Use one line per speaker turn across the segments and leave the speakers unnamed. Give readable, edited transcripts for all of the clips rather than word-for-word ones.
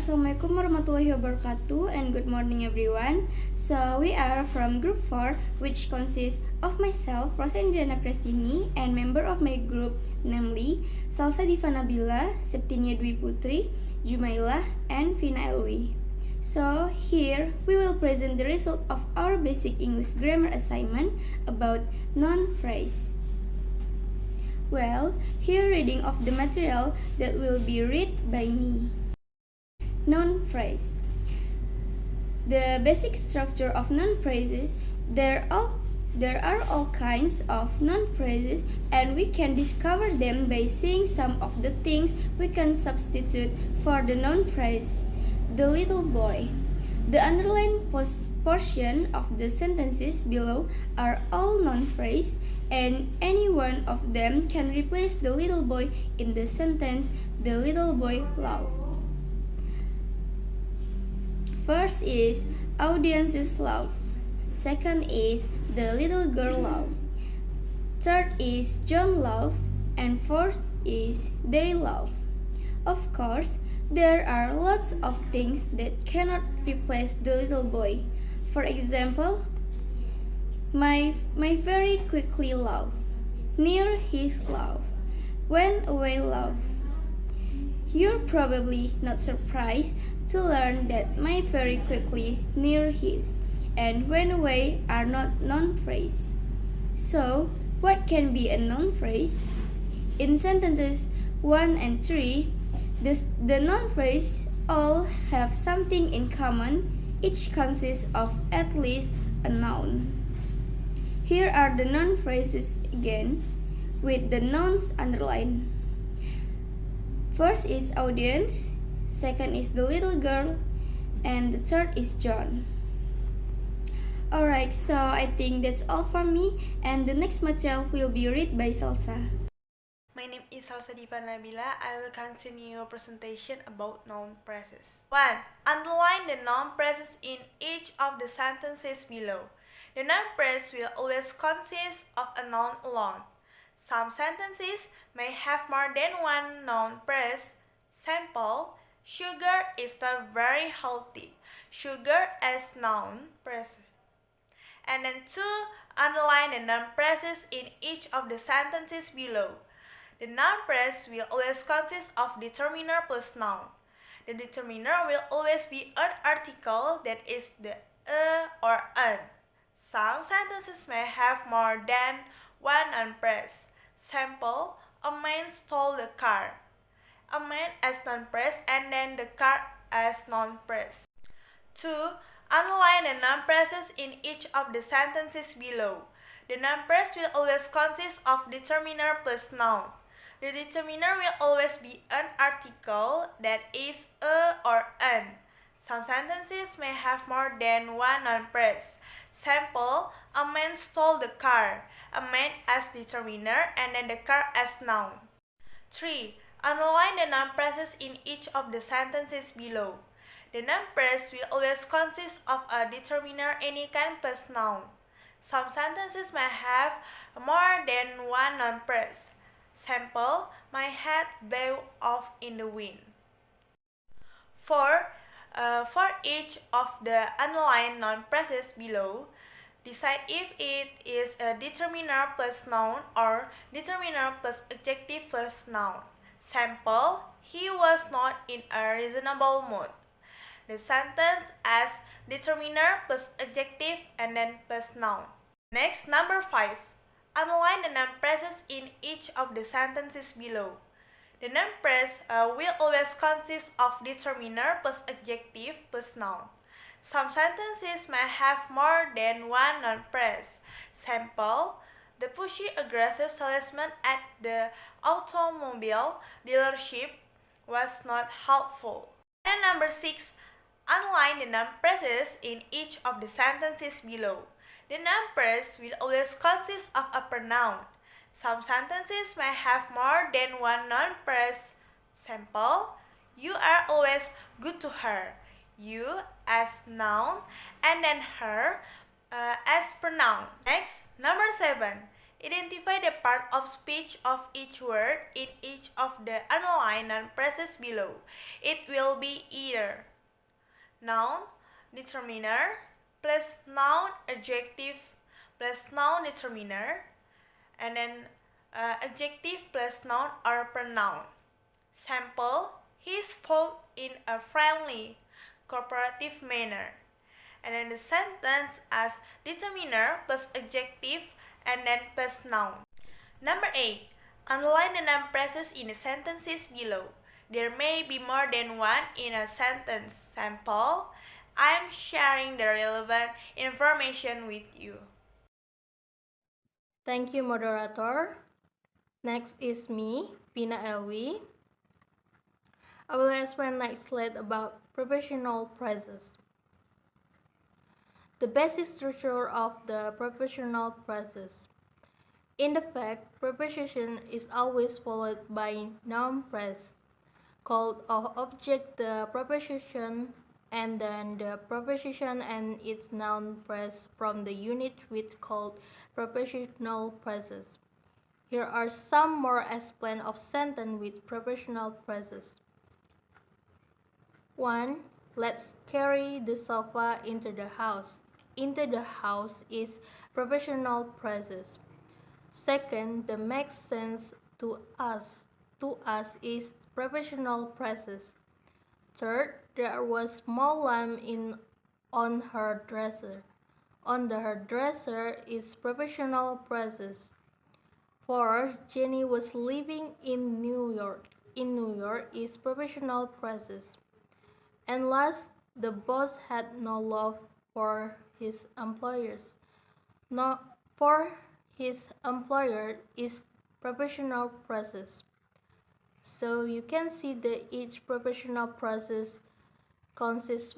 Assalamualaikum warahmatullahi wabarakatuh and good morning everyone. So we are from group 4 which consists of myself, Rosa Indriana Prestini, and member of my group namely Salsa Diva Nabila, Septinia Dwi Putri, Jumailah, and Vina Elwi. So here we will present the result of our basic English grammar assignment about noun phrase. Well, here reading of the material that will be read by me. Noun phrase. The basic structure of noun phrases, there are all kinds of noun phrases and we can discover them by seeing some of the things we can substitute for the noun phrase. The little boy. The underlined portion of the sentences below are all noun phrases and any one of them can replace the little boy in the sentence the little boy loved. First is audiences love. Second is the little girl love. Third is John love. And fourth is they love. Of course, there are lots of things that cannot replace the little boy. For example, my very quickly love, near his love, went away love. You're probably not surprised to learn that my very quickly, near his, and went away are not noun phrases. So, what can be a noun phrase? In sentences 1 and 3, the noun phrases all have something in common. Each consists of at least a noun. Here are the noun phrases again, with the nouns underlined. First is audience, second is the little girl, and the third is John. Alright, so I think that's all from me, and the next material will be read by Salsa.
My name is Salsa Diva Nabila. I will continue a presentation about noun phrases. 1. Underline the noun phrases in each of the sentences below. The noun phrase will always consist of a noun alone. Some sentences may have more than one noun phrase. Sample, sugar is not very healthy. Sugar as noun phrase. And then 2. Underline the noun phrases in each of the sentences below. The noun phrase will always consist of determiner plus noun. The determiner will always be an article that is the a or an. Some sentences may have more than one noun phrase. Sample, a man stole the car. A man as noun phrase and then the car as noun phrase. 2. Underline the noun phrases in each of the sentences below. The noun phrase will always consist of determiner plus noun. The determiner will always be an article that is a or an. Some sentences may have more than one noun phrase. Sample, a man stole the car. A man as determiner and then the car as noun. 3. Underline the noun phrases in each of the sentences below. The noun phrase will always consist of a determiner any kind plus noun. Some sentences may have more than one noun phrase. Sample, my hat blew off in the wind. 4. For each of the underlined noun phrases below, decide if it is a determiner plus noun or determiner plus adjective plus noun. Sample, he was not in a reasonable mood. The sentence as determiner plus adjective and then plus noun. Next, number 5. Underline the noun phrases in each of the sentences below. The noun phrase will always consist of determiner plus adjective plus noun. Some sentences may have more than one noun phrase. Sample, the pushy aggressive salesman at the automobile dealership was not helpful. And number 6. Underline the noun phrases in each of the sentences below. The noun phrase will always consist of a pronoun. Some sentences may have more than one noun phrase. Sample, you are always good to her. You as noun and then her as pronoun. Next, number 7. Identify the part of speech of each word in each of the underlined noun phrases below. It will be either noun, determiner, plus noun adjective plus noun determiner, and then adjective plus noun or pronoun. Sample, he spoke in a friendly, cooperative manner. And then the sentence as determiner plus adjective and then plus noun. Number 8. Underline the noun phrases in the sentences below. There may be more than one in a sentence. Sample, I am sharing the relevant information with you.
Thank you, moderator. Next is me, Pina Elwi. I will explain next slide about prepositional phrases. The basic structure of the prepositional phrases. In fact, preposition is always followed by noun phrase, called object the preposition, and then the preposition and its noun phrase from the unit with called prepositional phrases. Here are some more explained of sentence with prepositional phrases. 1. Let's carry the sofa into the house. Into the house is prepositional phrases. Second, the makes sense to us. To us is prepositional phrases. Third, there was small lamp on her dresser. On her dresser is prepositional phrases. Fourth, Jenny was living in New York. In New York is prepositional phrases. And last, the boss had no love for his employers. No, for his employer is prepositional phrases. So you can see that each prepositional phrase consists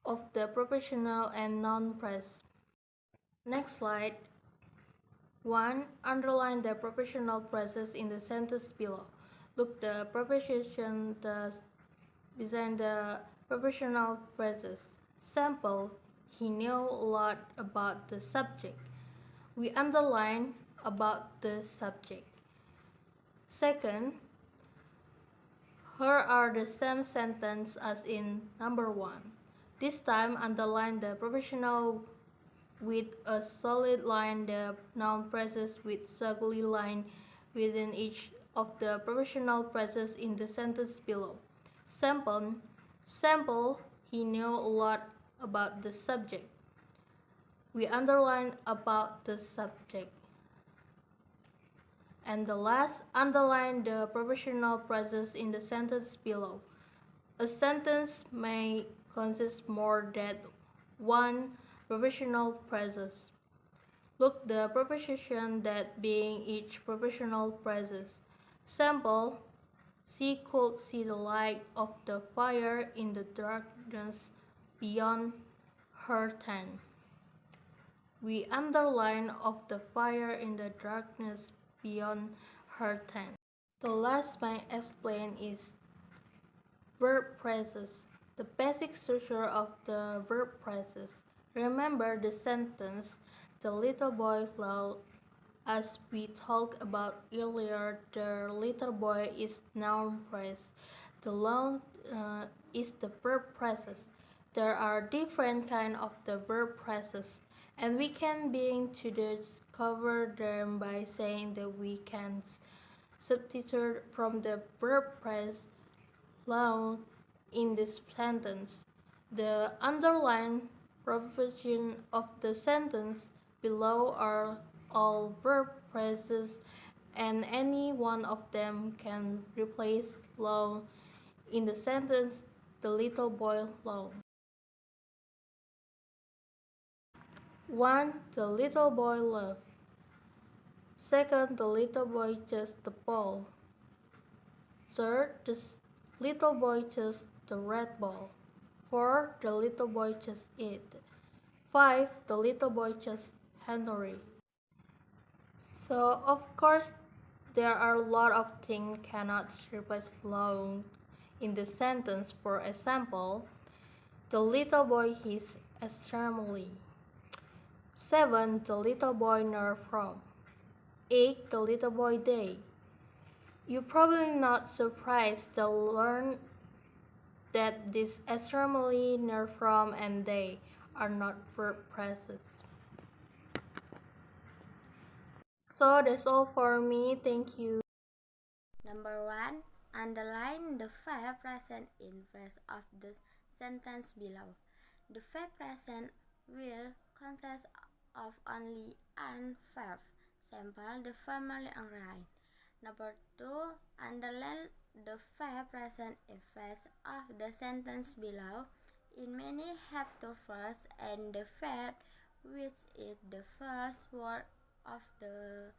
of the prepositional and noun phrase. Next slide. 1. Underline the prepositional phrases in the sentence below. Look the preposition behind the prepositional phrases. Sample, he knew a lot about the subject. We underline about the subject. Second, here are the same sentence as in number 1. This time underline the prepositional with a solid line, the noun phrases with squiggly line within each of the prepositional phrases in the sentence below. Sample, he knew a lot about the subject. We underline about the subject. And the last, underline the prepositional phrases in the sentence below. A sentence may consist more than one prepositional phrases. Look the preposition that being each prepositional phrases. Sample, she could see the light of the fire in the darkness beyond her tent. We underline of the fire in the darkness beyond her tent. The last I explain is verb phrases. The basic structure of the verb phrases. Remember the sentence, the little boy loved. As we talked about earlier, the little boy is noun phrase. The long is the verb phrases. There are different kinds of the verb phrases, and we can begin to discover them by saying that we can substitute from the verb phrase long in this sentence. The underlined provision of the sentence below are all verb phrases, and any one of them can replace long in the sentence, the little boy loved. 1. The little boy loved. Second, the little boy chased the ball. Third, the little boy chased the red ball. 4. The little boy chased it. 5. The little boy chased Henry. So, of course, there are a lot of things cannot replace long in the sentence. For example, the little boy is extremely. 7. The little boy never from. ate the little boy day. You're probably not surprised to learn that these extremely near from and they are not verb phrases. So that's all for me. Thank you.
Number 1. Underline the verb present in phrase of the sentence below. The verb present will consist of only one verb. Sample the family online. Number 2. Underline the verb present in phrase of the sentence below. In many have to first and the verb which is the first word of the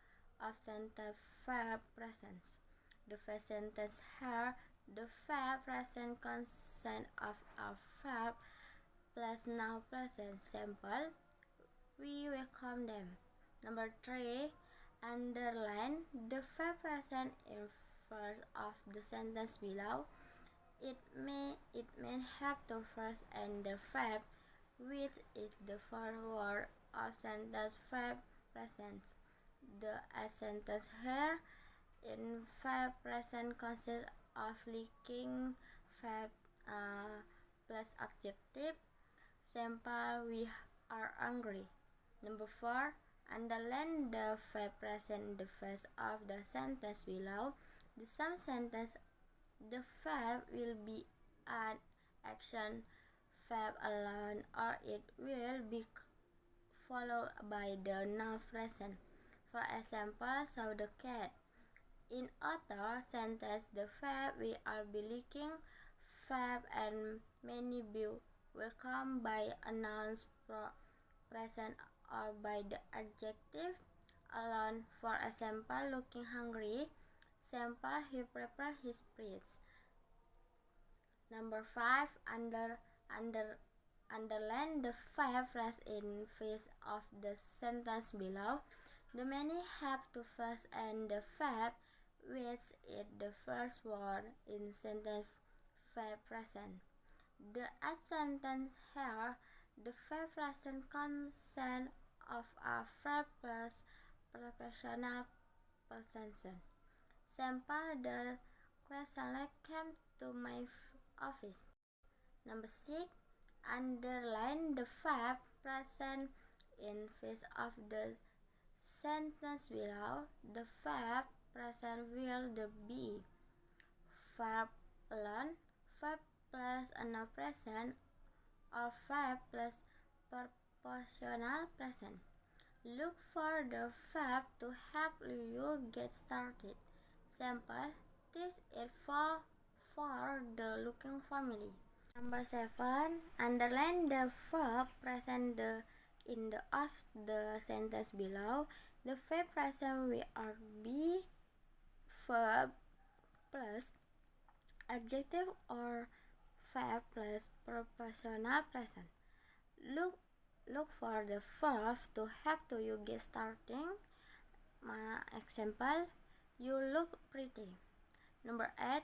sentence verb present. The first sentence here, the verb present consist of a verb plus now present. Sample, we welcome them. Number 3, underline the verb present in first of the sentence below. It may have the first and the verb, which is the first word of sentence verb present. The sentence here in verb present consists of linking verb plus adjective. Sample, we are angry. Number 4, underline the verb present in the first of the sentence below. The same sentence, the verb will be an action verb alone or it will be followed by the noun present. For example, saw the cat. In other sentence, the verb we are be linking verb and many be welcomed by a noun present or by the adjective alone. For example, looking hungry. Sample, he prepared his breath. Number 5, underline the verb phrase in face of the sentence below. The many have to first and the verb which is the first word in sentence verb present. The sentence here, the verb present consists of a verb plus professional possession. Sample, the question came to my office. Number 6, underline the verb present in face of the sentence below. The verb present will be verb alone, verb plus a noun present, or verb plus prepositional present. Look for the verb to help you get started. Sample, this is for the looking family. Number 7, underline the verb present in the of the sentence below. The verb present will be verb plus adjective or verb plus prepositional present. Look for the verb to help you get starting. My example, you look pretty. Number 8,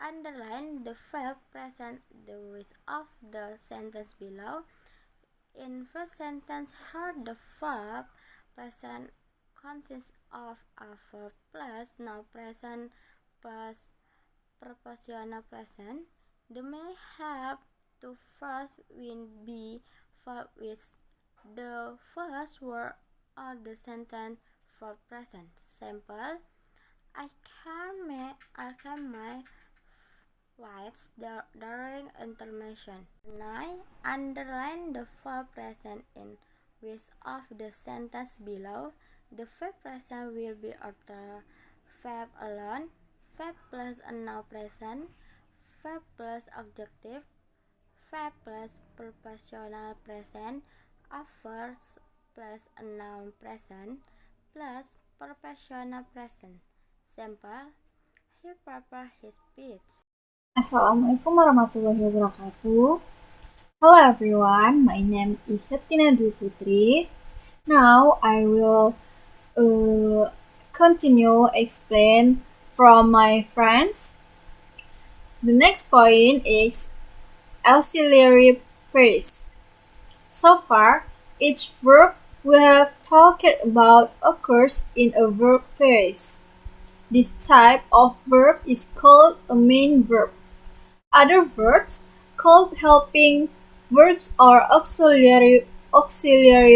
underline the verb present the rest of the sentence below. In first sentence, here the verb present consists of a verb plus now present plus prepositional present. The may have to first will be verb with the first word of the sentence verb present. Sample, I can my wives during intermission. 9, underline the verb present in which of the sentence below. The verb present will be either verb alone, verb plus a noun present, verb plus adjective, verb plus prepositional present, a verb plus a noun present, plus prepositional present. Sample, he prepared his speech.
Assalamualaikum warahmatullahi wabarakatuh. Hello everyone, my name is Septina Dwi Putri. Now I will continue explain from my friends. The next point is auxiliary phrase. So far, each verb we have talked about occurs in a verb phrase. This type of verb is called a main verb. Other verbs, called helping verbs or auxiliary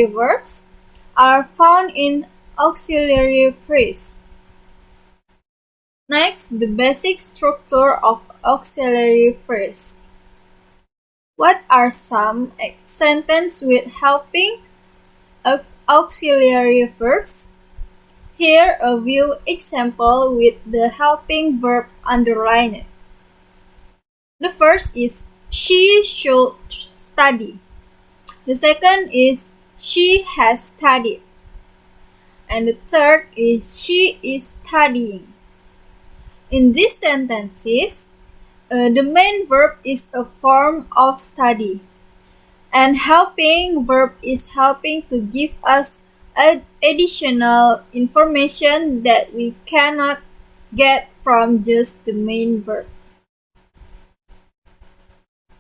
verbs, are found in auxiliary phrase. Next, the basic structure of auxiliary phrase. What are some sentences with helping auxiliary verbs? Here a few example with the helping verb underlined. The first is she should study. The second is she has studied. And the third is she is studying. In these sentences, the main verb is a form of study, and helping verb is helping to give us additional information that we cannot get from just the main verb.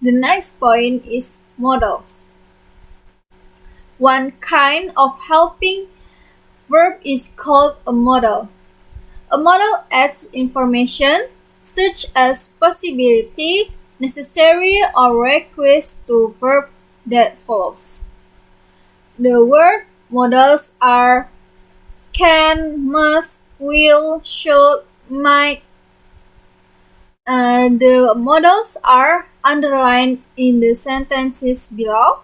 The next point is modals. One kind of helping verb is called a modal. A modal adds information such as possibility, necessary, or request to verb that follows. The word modals are can, must, will, should, might. The modals are underlined in the sentences below.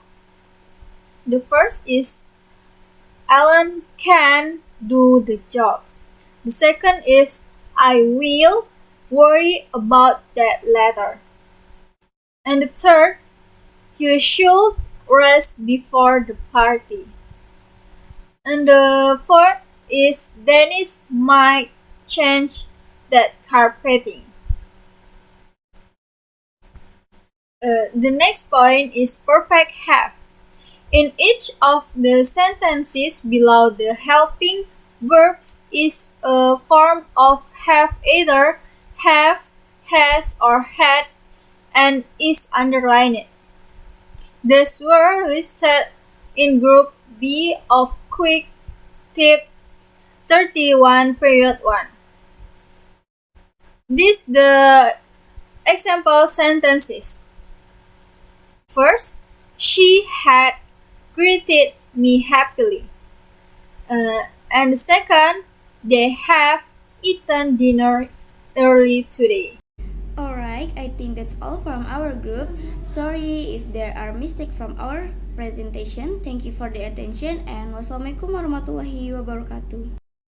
The first is Alan can do the job. The second is I will worry about that later. And the third, you should rest before the party. And the fourth is Dennis might change that carpeting. The next point is perfect have. In each of the sentences below, the helping verbs is a form of have, either have, has, or had, and is underlined. These were listed in Group B of Quick Tip 31 period 1. These the example sentences. First, she had greeted me happily. And second, they have eaten dinner early today.
Alright, I think that's all from our group. Sorry if there are mistakes from our presentation. Thank you for the attention and wassalamualaikum warahmatullahi wabarakatuh.